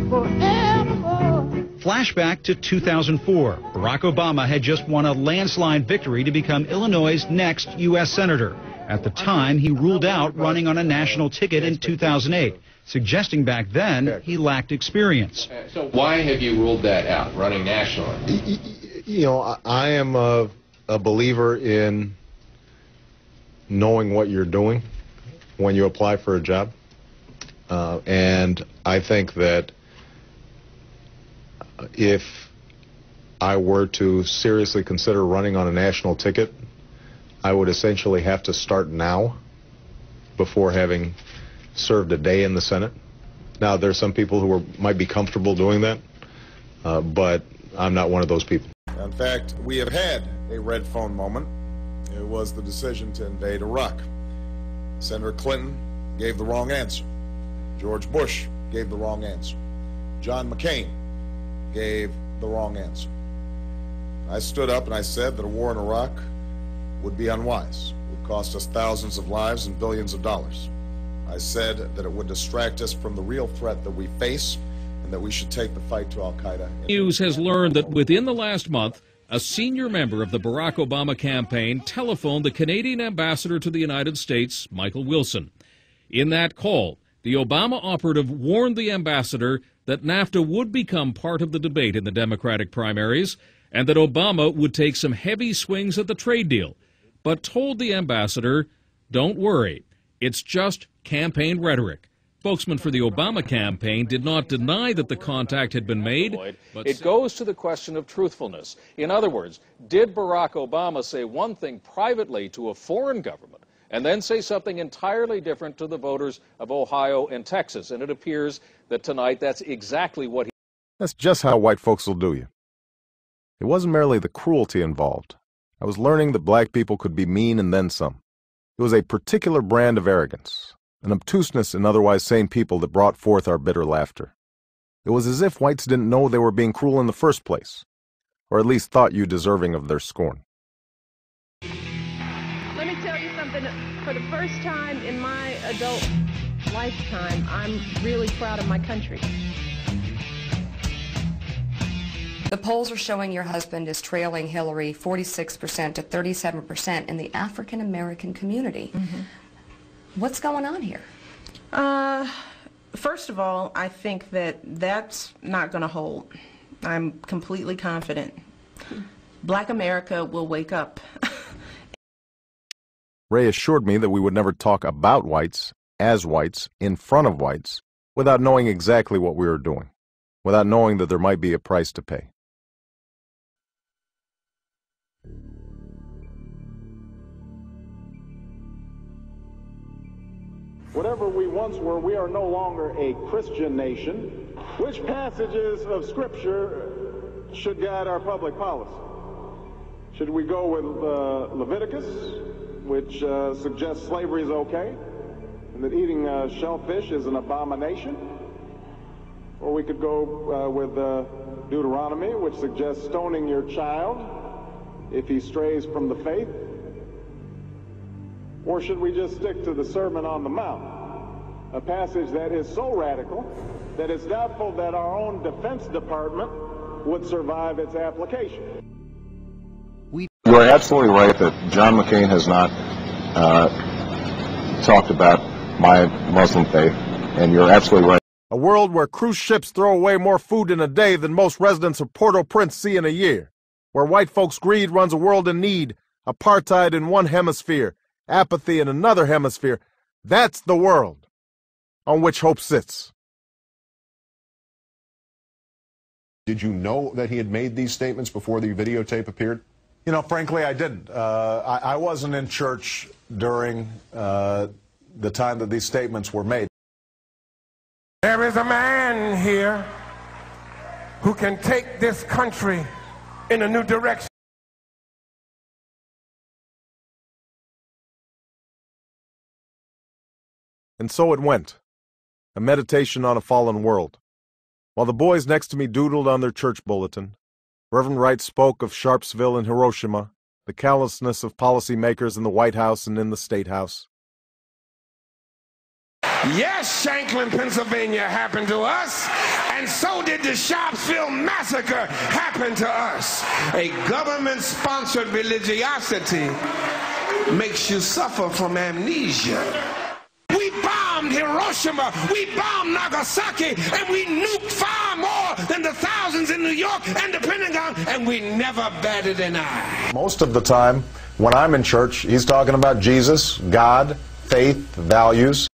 forevermore. Flashback to 2004. Barack Obama had just won a landslide victory to become Illinois' next U.S. Senator. At the time, he ruled out running on a national ticket in 2008, suggesting back then he lacked experience. So why have you ruled that out, running nationally? You know, I am a believer in knowing what you're doing when you apply for a job. And I think that if I were to seriously consider running on a national ticket, I would essentially have to start now before having served a day in the Senate. Now, there's some people who might be comfortable doing that, but I'm not one of those people. In fact, we have had a red phone moment. It was the decision to invade Iraq. Senator Clinton gave the wrong answer. George Bush gave the wrong answer. John McCain gave the wrong answer. I stood up and I said that a war in Iraq would be unwise. It would cost us thousands of lives and billions of dollars. I said that it would distract us from the real threat that we face and that we should take the fight to al-Qaeda. News has learned that within the last month, a senior member of the Barack Obama campaign telephoned the Canadian ambassador to the United States, Michael Wilson. In that call, the Obama operative warned the ambassador that NAFTA would become part of the debate in the Democratic primaries and that Obama would take some heavy swings at the trade deal, but told the ambassador, "Don't worry, it's just campaign rhetoric." Spokesman for the Obama campaign did not deny that the contact had been made. But it goes to the question of truthfulness. In other words, did Barack Obama say one thing privately to a foreign government and then say something entirely different to the voters of Ohio and Texas? And it appears that tonight that's exactly what he... That's just how white folks will do you. It wasn't merely the cruelty involved. I was learning that black people could be mean and then some. It was a particular brand of arrogance, an obtuseness in otherwise sane people that brought forth our bitter laughter. It was as if whites didn't know they were being cruel in the first place, or at least thought you deserving of their scorn. Let me tell you something. For the first time in my adult lifetime, I'm really proud of my country. The polls are showing your husband is trailing Hillary 46% to 37% in the African American community. Mm-hmm. What's going on here? First of all, I think that that's not going to hold. I'm completely confident. Black America will wake up. Ray assured me that we would never talk about whites, as whites, in front of whites, without knowing exactly what we were doing, without knowing that there might be a price to pay. Whatever we once were, we are no longer a Christian nation. Which passages of Scripture should guide our public policy? Should we go with Leviticus, which suggests slavery is okay, and that eating shellfish is an abomination? Or we could go with Deuteronomy, which suggests stoning your child if he strays from the faith? Or should we just stick to the Sermon on the Mount, a passage that is so radical that it's doubtful that our own Defense Department would survive its application? You are absolutely right that John McCain has not talked about my Muslim faith, and you're absolutely right. A world where cruise ships throw away more food in a day than most residents of Port-au-Prince see in a year, where white folks' greed runs a world in need, apartheid in one hemisphere, apathy in another hemisphere. That's the world on which hope sits. Did you know that he had made these statements before the videotape appeared? You know, frankly, I didn't. I wasn't in church during the time that these statements were made. There is a man here who can take this country in a new direction. And so it went, a meditation on a fallen world. While the boys next to me doodled on their church bulletin, Reverend Wright spoke of Sharpsville and Hiroshima, the callousness of policymakers in the White House and in the State House. Yes, Shanklin, Pennsylvania happened to us, and so did the Sharpsville massacre happen to us. A government-sponsored religiosity makes you suffer from amnesia. We bombed Hiroshima, we bombed Nagasaki, and we nuked far more than the thousands in New York and the Pentagon, and we never batted an eye. Most of the time, when I'm in church, he's talking about Jesus, God, faith, values.